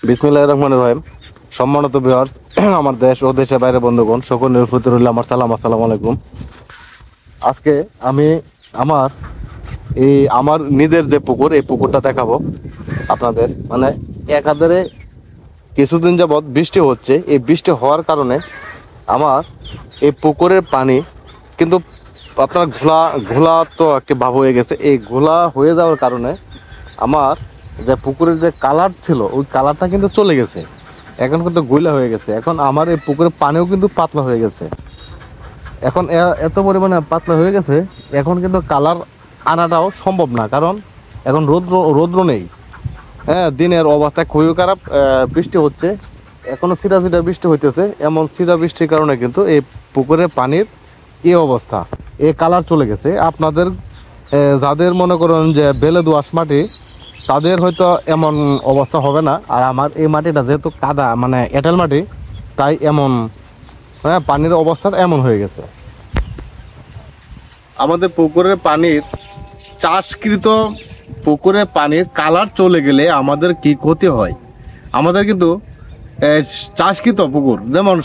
বিসমিল্লাহির রহমানির রহিম। সম্মানিত ভিউয়ার্স, আমার দেশ ও দেশের বাইরে বন্ধুগণ, সকলের প্রতি রইল আমার সালাম। আসসালামু আলাইকুম। আজকে আমি আমার আমার নিজের যে পুকুর, এই পুকুরটা দেখাবো আপনাদের। মানে একাধারে কিছুদিন যাবৎ বৃষ্টি হচ্ছে। এই বৃষ্টি হওয়ার কারণে আমার এই পুকুরের পানি কিন্তু আপনার ঘোলা ঘোলা তো একটা ভাব হয়ে গেছে। এই ঘোলা হয়ে যাওয়ার কারণে আমার যে পুকুরের যে কালার ছিল, ওই কালারটা কিন্তু চলে গেছে। এখন কিন্তু গইলা হয়ে গেছে। এখন আমার এই পুকুরের পানিও কিন্তু পাতলা হয়ে গেছে। এখন এত পরিমাণে পাতলা হয়ে গেছে, এখন কিন্তু কালার আনাটাও সম্ভব না, কারণ এখন রৌদ্র নেই। হ্যাঁ, দিনের অবস্থা খুবই খারাপ। বৃষ্টি হচ্ছে, এখনো ছিটা ছিটা বৃষ্টি হইতেছে। এমন ছিটা বৃষ্টির কারণে কিন্তু এই পুকুরের পানির এই অবস্থা, এই কালার চলে গেছে। আপনাদের যাদের মনে করেন যে বেলে দোআঁশ মাটি, তাদের হয়তো এমন অবস্থা হবে না। আর আমার এই মাটিটা যেহেতু কাদা, মানে এঁটেল মাটি, তাই এমন পানির অবস্থা এমন হয়ে গেছে। আমাদের পুকুরের পানির চাষকৃত পুকুরের পানির কালার চলে গেলে আমাদের কি ক্ষতি হয়? আমাদের কিন্তু চাষকৃত পুকুর, যেমন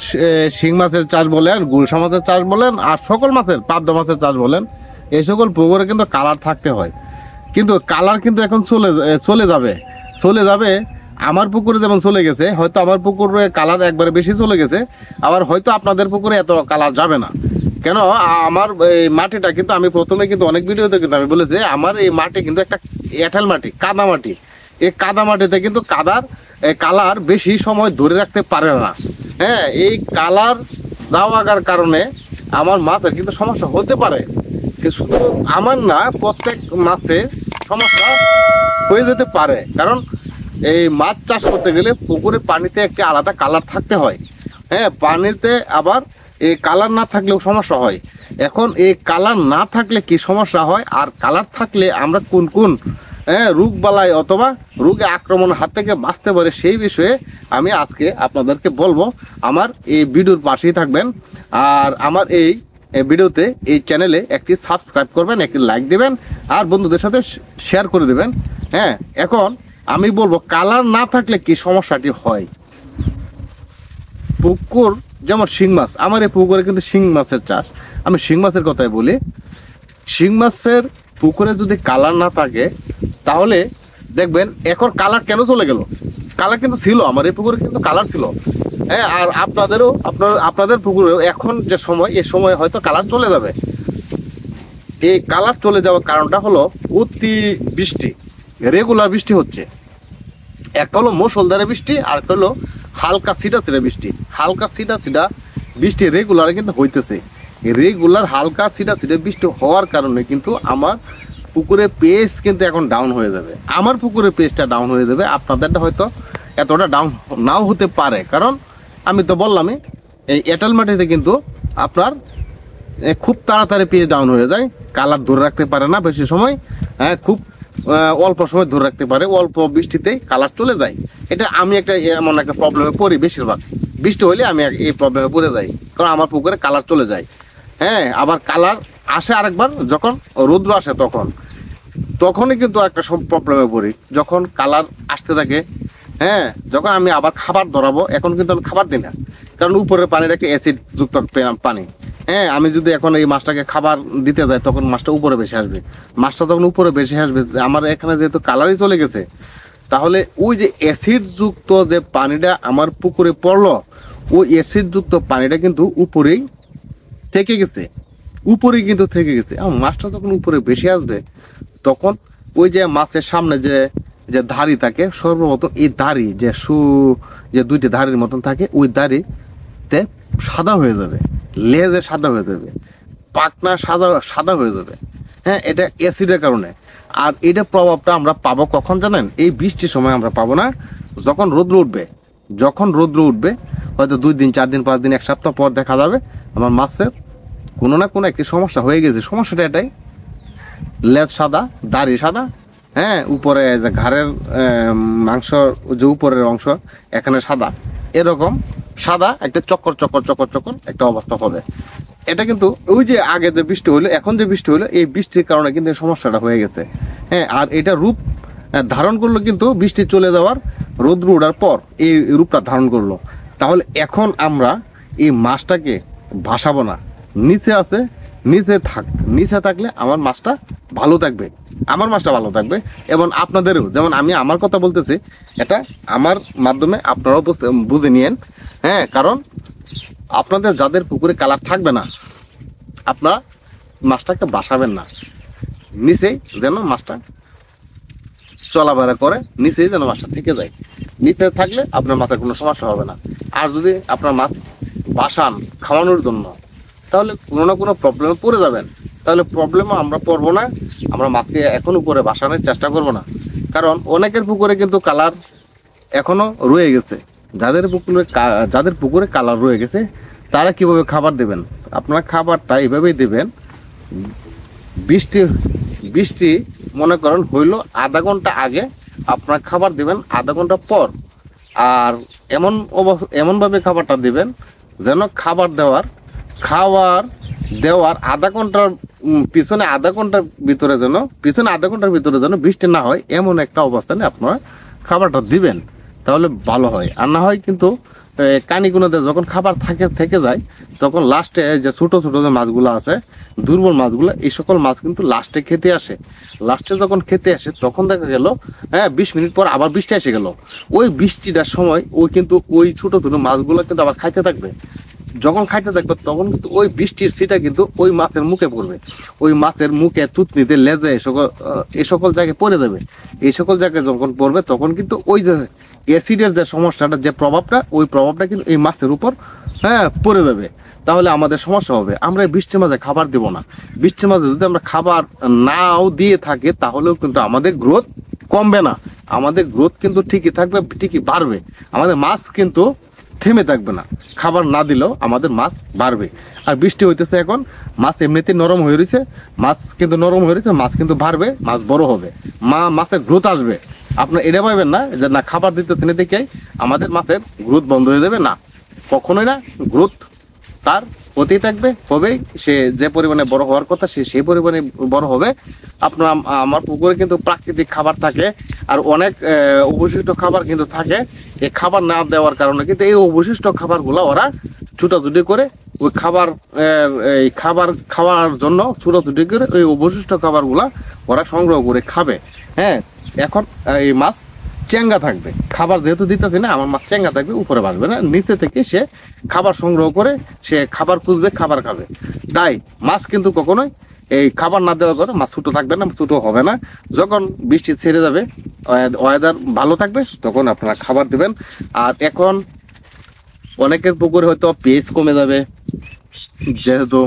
শিং মাছের চাষ বলেন, গুলশা মাছের চাষ বলেন, আর সকল মাছের, পাবদা মাছের চাষ বলেন, এই সকল পুকুরে কিন্তু কালার থাকতে হয়। কিন্তু কালার কিন্তু এখন চলে যাবে। আমার পুকুরে যেমন চলে গেছে, হয়তো আমার পুকুরে কালার একবারে বেশি চলে গেছে, আবার হয়তো আপনাদের পুকুরে এত কালার যাবে না। কেন? আমার এই মাটিটা কিন্তু আমি প্রথমে কিন্তু অনেক ভিডিওতে কিন্তু আমি বলেছি, আমার এই মাটি কিন্তু একটা এঁটেল মাটি, কাদা মাটি। এই কাদা মাটিতে কিন্তু কালার বেশি সময় ধরে রাখতে পারে না। হ্যাঁ, এই কালার যাওয়ার কারণে আমার মাছের কিন্তু সমস্যা হতে পারে। শুধু আমার না, প্রত্যেক মাছে সমস্যা হয়ে যেতে পারে। কারণ এই মাছ চাষ করতে গেলে পুকুরের পানিতে একটি আলাদা কালার থাকতে হয়। হ্যাঁ, পানিতে আবার এই কালার না থাকলেও সমস্যা হয়। এখন এই কালার না থাকলে কি সমস্যা হয়, আর কালার থাকলে আমরা কোন কোন রোগ বালাই অথবা রোগে আক্রমণের হাত থেকে বাঁচতে পারে, সেই বিষয়ে আমি আজকে আপনাদেরকে বলবো। আমার এই ভিডিওর পাশেই থাকবেন, আর আমার এই ভিডিওতে, এই চ্যানেলে একটি সাবস্ক্রাইব করবেন, একটি লাইক দিবেন, আর বন্ধুদের সাথে শেয়ার করে দেবেন। হ্যাঁ, এখন আমি বলবো কালার না থাকলে কি সমস্যাটি হয়। পুকুর যেমন শিং মাছ, আমার এই পুকুরে কিন্তু শিং মাছের চাষ। আমি শিং মাছের কথাই বলি। শিং মাছের পুকুরে যদি কালার না থাকে, তাহলে দেখবেন এখন কালার কেন চলে গেল। কালার কিন্তু ছিল, আমার এই পুকুরে কিন্তু কালার ছিল। হ্যাঁ, আর আপনাদের পুকুরেও এখন যে সময়, এই সময় হয়তো কালার চলে যাবে। এই কালার চলে যাওয়ার কারণটা হলো অতি বৃষ্টি, রেগুলার বৃষ্টি হচ্ছে। একটা হলো মুষলধারে বৃষ্টি, আর একটা হলো হালকা ছিটা ছিটা বৃষ্টি। হালকা ছিটা ছিটা বৃষ্টি রেগুলার কিন্তু হইতেছে। রেগুলার হালকা ছিটা ছিটা বৃষ্টি হওয়ার কারণে কিন্তু আমার পুকুরের পেজ কিন্তু এখন ডাউন হয়ে যাবে। আমার পুকুরের পেজটা ডাউন হয়ে যাবে, আপনাদেরটা হয়তো এতটা ডাউন নাও হতে পারে। কারণ আমি তো বললামই, এই এঁটেল মাটিতে কিন্তু আপনার খুব তাড়াতাড়ি পেজ ডাউন হয়ে যায়, কালার ধরে রাখতে পারে না বেশি সময়। হ্যাঁ, খুব অল্প সময় ধরে রাখতে পারে, অল্প বৃষ্টিতেই কালার চলে যায়। এটা আমি এমন একটা প্রবলেমে পড়ি। বেশিরভাগ বৃষ্টি হলে আমি এই প্রবলেমে পড়ে যাই, কারণ আমার পুকুরে কালার চলে যায়। হ্যাঁ, আবার কালার আসে আরেকবার, যখন রৌদ্র আসে তখনই কিন্তু একটা সব প্রবলেমে পড়ি, যখন কালার আসতে থাকে। হ্যাঁ, যখন আমি আবার খাবার ধরাবো, এখন কিন্তু আমি খাবার দিই না, কারণ উপরের পানির একটা অ্যাসিড যুক্ত পানি। হ্যাঁ, আমি যদি এখন এই মাছটাকে খাবার দিতে যাই, তখন মাছটা উপরে বেশি আসবে। মাছটা তখন উপরে বেশি আসবে, আমার এখানে যেহেতু কালারই চলে গেছে, তাহলে ওই যে অ্যাসিড যুক্ত যে পানিটা আমার পুকুরে পড়লো, ওই অ্যাসিড যুক্ত পানিটা কিন্তু উপরেই থেকে গেছে। মাছটা যখন উপরে বেশি আসবে, তখন ওই যে মাছের সামনে যে ধাড়ি থাকে, সর্বপ্রথম এই ধাড়ি যে দুইটি ধাড়ির মতন থাকে, ওই দাড়িতে সাদা হয়ে যাবে, লেজে সাদা হয়ে যাবে, পাকনা সাদা হয়ে যাবে। হ্যাঁ, এটা অ্যাসিডের কারণে। আর এটা প্রভাবটা আমরা পাবো কখন জানেন? এই বৃষ্টির সময় আমরা পাবো না, যখন রৌদ্র উঠবে। হয়তো 2 দিন, 4 দিন, 5 দিন, 1 সপ্তাহ পর দেখা যাবে আমার মাছের কোনো না কোনো একটি সমস্যা হয়ে গেছে। সমস্যাটা এটাই, লেজ সাদা, দাড়ি সাদা। হ্যাঁ, উপরে যে ঘাড়ের মাংস, যে উপরের অংশ, এখানে সাদা, এরকম সাদা একটা চক্কর একটা অবস্থা হবে। এটা কিন্তু ওই যে আগে যে বৃষ্টি হলো, এখন যে বৃষ্টি হলো, এই বৃষ্টির কারণে কিন্তু সমস্যাটা হয়ে গেছে। হ্যাঁ, আর এটা রূপ ধারণ করলো কিন্তু বৃষ্টি চলে যাওয়ার, রৌদ্র ওঠার পর এই রূপটা ধারণ করলো। তাহলে এখন আমরা এই মাছটাকে ভাসাবো না, নিচে আছে, নিচে থাকলে আমার মাছটা ভালো থাকবে, আমার মাছটা ভালো থাকবে এবং আপনাদেরও। যেমন আমি আমার কথা বলতেছি, এটা আমার মাধ্যমে আপনারাও বুঝে নিয়েন। হ্যাঁ, কারণ আপনাদের যাদের পুকুরে কালার থাকবে না, আপনারা মাছটাকে ভাসাবেন না, নিচেই যেন মাছটা চলাফেরা করে, নিচেই যেন মাছটা থেকে যায়। নিচে থাকলে আপনার মাছের কোনো সমস্যা হবে না। আর যদি আপনার মাছ ভাসান খাওয়ানোর জন্য, তাহলে কোনো না কোনো প্রবলেমে পড়ে যাবেন। তাহলে প্রবলেমও আমরা পড়বো না, আমরা মাছকে এখন উপরে ভাসানোর চেষ্টা করব না। কারণ অনেকের পুকুরে কিন্তু কালার এখনো রয়ে গেছে। যাদের পুকুরে কালার রয়ে গেছে তারা কিভাবে খাবার দেবেন? আপনার খাবারটা এইভাবেই দেবেন, বৃষ্টি মনে করেন হইলো আধা ঘন্টা আগে আপনার খাবার দিবেন, আধা ঘন্টা পর। আর এমনভাবে খাবারটা দিবেন যেন খাবার দেওয়ার আধা ঘন্টার আধা ঘন্টার ভিতরে যেন বৃষ্টি না হয়, এমন একটা অবস্থানে আপনারা খাবারটা দিবেন, তাহলে ভালো হয়। আর না হয় কিন্তু কানিগুলোতে যখন খাবার থেকে যায়, তখন লাস্টে যে ছোট ছোট যে মাছগুলো আছে, দুর্বল মাছগুলো, এই সকল মাছ কিন্তু লাস্টে খেতে আসে। যখন খেতে আসে তখন দেখা গেল 20 মিনিট পর আবার বৃষ্টি এসে গেল। ওই বৃষ্টিটার সময় ওই ছোট ছোট মাছগুলো কিন্তু আবার খাইতে থাকবে। যখন খাইতে থাকবে তখন কিন্তু ওই বৃষ্টির ছিটা কিন্তু ওই মাছের মুখে পড়বে, ওই মাছের মুখে, থুতনিতে, লেজে, এই সকল জায়গায় পড়ে যাবে। এই সকল জায়গায় যখন পড়বে তখন কিন্তু ওই যে অ্যাসিডের যে সমস্যাটা, যে প্রভাবটা, ওই প্রভাবটা কিন্তু এই মাছের উপর পড়ে যাবে। তাহলে আমাদের সমস্যা হবে। আমরা বৃষ্টির মাঝে খাবার দেব না। বৃষ্টির মাঝে যদি আমরা খাবার নাও দিয়ে থাকি, তাহলেও কিন্তু আমাদের গ্রোথ কমবে না, আমাদের গ্রোথ কিন্তু ঠিকই থাকবে, ঠিকই বাড়বে। আমাদের মাছ কিন্তু থেমে থাকবে না। খাবার না দিলেও আমাদের মাছ বাড়বে। আর বৃষ্টি হইতেছে এখন, মাছ এমনিতেই নরম হয়ে রয়েছে, মাছ কিন্তু বাড়বে, মাছ বড় হবে, মাছের গ্রোথ আসবে। আপনার এটা পাইবেন না যে না খাবার দিতেছেন দেখেই আমাদের মাছের গ্রোথ বন্ধ হয়ে যাবে, না, কখনোই না। গ্রোথ তার হতেই থাকবে, হবেই। সে যে পরিমাণে বড় হওয়ার কথা সেই পরিমাণে বড় হবে। আমার পুকুরে কিন্তু প্রাকৃতিক খাবার থাকে, আর অনেক অবশিষ্ট খাবার কিন্তু থাকে। এই খাবার না দেওয়ার কারণে কিন্তু এই অবশিষ্ট খাবারগুলো ওরা ছুটাছুটি করে, ওই খাবার খাওয়ার জন্য ছুটাছুটি করে ওই অবশিষ্ট খাবারগুলা ওরা সংগ্রহ করে খাবে। হ্যাঁ, এখন এই মাছ চেঙ্গা থাকবে, খাবার যেহেতু দিতেছি না, আমার মাছ চেঙ্গা থাকবে, উপরে বাসবে না, নিচে থেকে সে খাবার সংগ্রহ করে সে খাবার খুঁজবে, খাবার খাবে। তাই মাছ কিন্তু কখনোই এই খাবার না দেওয়ার পরে মাছ ছোটো থাকবে না, ছোটো হবে না। যখন বৃষ্টি ছেড়ে যাবে, ওয়েদার ভালো থাকবে, তখন আপনারা খাবার দেবেন। আর এখন অনেকের পুকুরে হয়তো পেঁয়াজ কমে যাবে, যেহেতু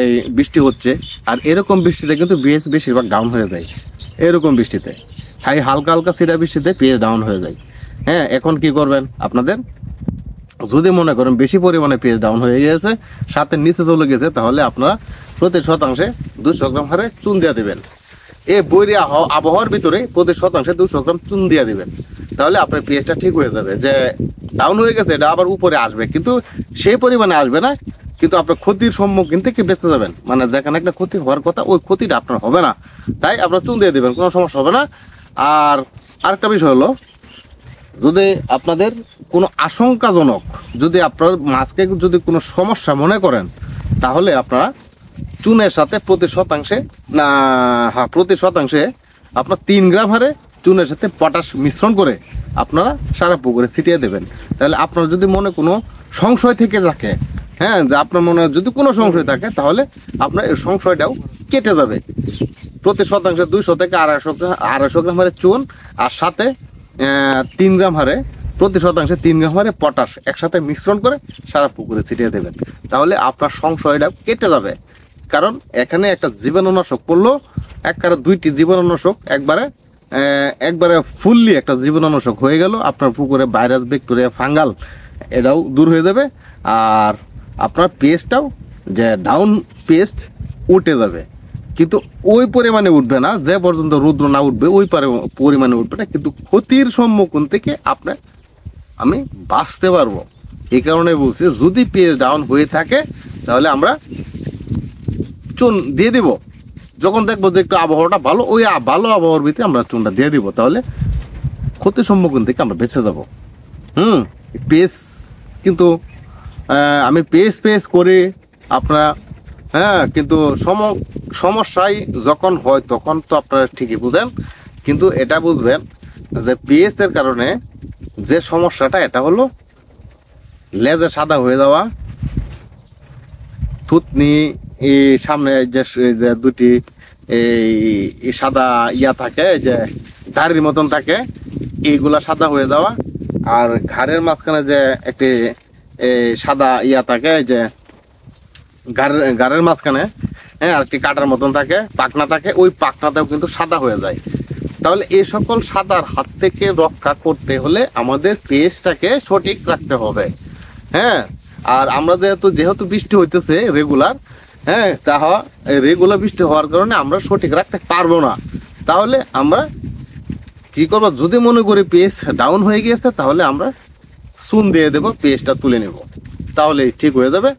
এই বৃষ্টি হচ্ছে। আর এরকম বৃষ্টিতে কিন্তু পেঁয়াজ বেশিরভাগ ডাউন হয়ে যায়। এরকম বৃষ্টিতে হালকা হালকা ছিটা বৃষ্টিতে পেঁয়াজ ডাউন হয়ে যায়। হ্যাঁ, এখন কি করবেন? আপনাদের যদি মনে করেন বেশি পরিমাণে পেঁয়াজ ডাউন হয়ে গেছে, সাথে নিচে চলে গেছে, তাহলে আপনারা প্রতি শতাংশে 200 গ্রাম হারে চুন দিয়ে দেবেন। এই বৈরী আবহাওয়ার ভিতরে প্রতি শতাংশে 200 গ্রাম চুন দিয়ে দিবেন। তাহলে আপনার পেঁয়াজটা ঠিক হয়ে যাবে। যে ডাউন হয়ে গেছে এটা আবার উপরে আসবে, কিন্তু সেই পরিমাণে আসবে না, কিন্তু আপনার ক্ষতির সম্মুখীন থেকে বেঁচে যাবেন। মানে যেখানে একটা ক্ষতি হওয়ার কথা, ওই ক্ষতিটা আপনার হবে না। তাই আপনার চুন দিয়ে দেবেন, কোনো সমস্যা হবে না। আর আরেকটা বিষয় হলো, যদি আপনাদের কোনো আশঙ্কাজনক, যদি আপনার মাছকে যদি কোনো সমস্যা মনে করেন, তাহলে আপনারা চুনের সাথে প্রতি শতাংশে আপনার 3 গ্রাম হারে চুনের সাথে পটাশ মিশ্রণ করে আপনারা সারা পুকুরে ছিটিয়ে দেবেন। তাহলে আপনার যদি মনে কোনো সংশয় থেকে থাকে, হ্যাঁ, যে আপনার মনে যদি কোনো সংশয় থাকে, তাহলে আপনার এই সংশয়টাও কেটে যাবে। প্রতি শতাংশে 200 থেকে 250 গ্রাম হারে চুন, আর সাথে 3 গ্রাম হারে, প্রতি শতাংশে 3 গ্রাম হারে পটাশ একসাথে মিশ্রণ করে সারা পুকুরে ছিটিয়ে দেবেন। তাহলে আপনার সংশয়টা কেটে যাবে। কারণ এখানে একটা জীবাণুনাশক পড়লো, একবারে 2টি জীবাণুনাশক একবারে ফুললি একটা জীবাণুনাশক হয়ে গেল। আপনার পুকুরে ভাইরাস, ব্যাকটেরিয়া, ফাঙ্গাল এটাও দূর হয়ে যাবে। আর আপনার পেস্টটাও, যে ডাউন পেস্ট, উঠে যাবে। কিন্তু ওই পরিমাণে উঠবে না, যে পর্যন্ত রৌদ্র না উঠবে ওই পরিমাণে উঠবে না, কিন্তু ক্ষতির সম্মুখীন থেকে আমি বাঁচতে পারবো। এই কারণে বলছি, যদি পেজ ডাউন হয়ে থাকে তাহলে আমরা চুন দিয়ে দিব। যখন দেখবো যে একটু আবহাওয়াটা ভালো, ওই ভালো আবহাওয়ার ভিতরে আমরা চুনটা দিয়ে দিব। তাহলে ক্ষতির সম্মুখীন থেকে আমরা বেঁচে যাব। পেস কিন্তু আমি পেস করে আপনারা, হ্যাঁ, কিন্তু সমস্যায় যখন হয় তখন তো আপনারা ঠিকই বুঝেন, কিন্তু এটা বুঝবেন যে পিএসের কারণে যে সমস্যাটা এটা হলো লেজে সাদা হয়ে যাওয়া, থুতনি এই সামনে যে দুটি এই সাদা ইয়া থাকে, যে দাড়ির মতন থাকে, এইগুলা সাদা হয়ে যাওয়া, আর ঘাড়ের মাঝখানে যে একটি সাদা ইয়া থাকে, যে ঘাড়ের মাঝখানে, হ্যাঁ, আর একটি কাটার মতন থাকে, পাখনা থাকে, ওই পাখনাটাও কিন্তু সাদা হয়ে যায়। তাহলে এই সকল সাদার হাত থেকে রক্ষা করতে হলে আমাদের পেস্টটাকে সঠিক রাখতে হবে। হ্যাঁ, আর আমরা যেহেতু বৃষ্টি হইতেছে রেগুলার, হ্যাঁ, রেগুলার বৃষ্টি হওয়ার কারণে আমরা সঠিক রাখতে পারবো না। তাহলে আমরা কি করবো, যদি মনে করি পেস ডাউন হয়ে গিয়েছে তাহলে আমরা চুন দিয়ে দেবো, পেস্টটা তুলে নেব, তাহলে ঠিক হয়ে যাবে,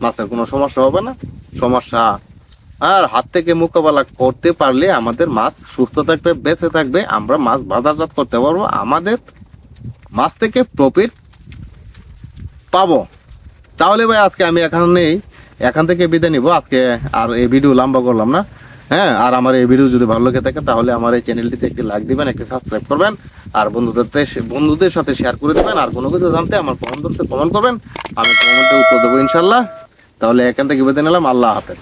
মাছের কোনো সমস্যা হবে না। সমস্যা আর হাত থেকে মোকাবেলা করতে পারলে আমাদের মাছ সুস্থ থাকবে, বেঁচে থাকবে, আমরা মাছ বাজারজাত করতে পারবো, আমাদের মাছ থেকে প্রফিট পাবো। তাহলে ভাই আজকে আমি এখান থেকে বিদায় নিব, আজকে আর এই ভিডিও লম্বা করলাম না। হ্যাঁ, আর আমার এই ভিডিও যদি ভালো লেগে থাকে তাহলে আমার এই চ্যানেলটিতে একটি লাইক দিবেন, একটি সাবস্ক্রাইব করবেন, আর বন্ধুদের সাথে শেয়ার করে দেবেন। আর কোনো কিছু জানতে আমার কমেন্ট বক্সে কমেন্ট করবেন, আমি কমেন্টে উত্তর দেবো ইনশাল্লাহ। তাহলে এখান থেকে বিদায় নিলাম, আল্লাহ হাফেজ।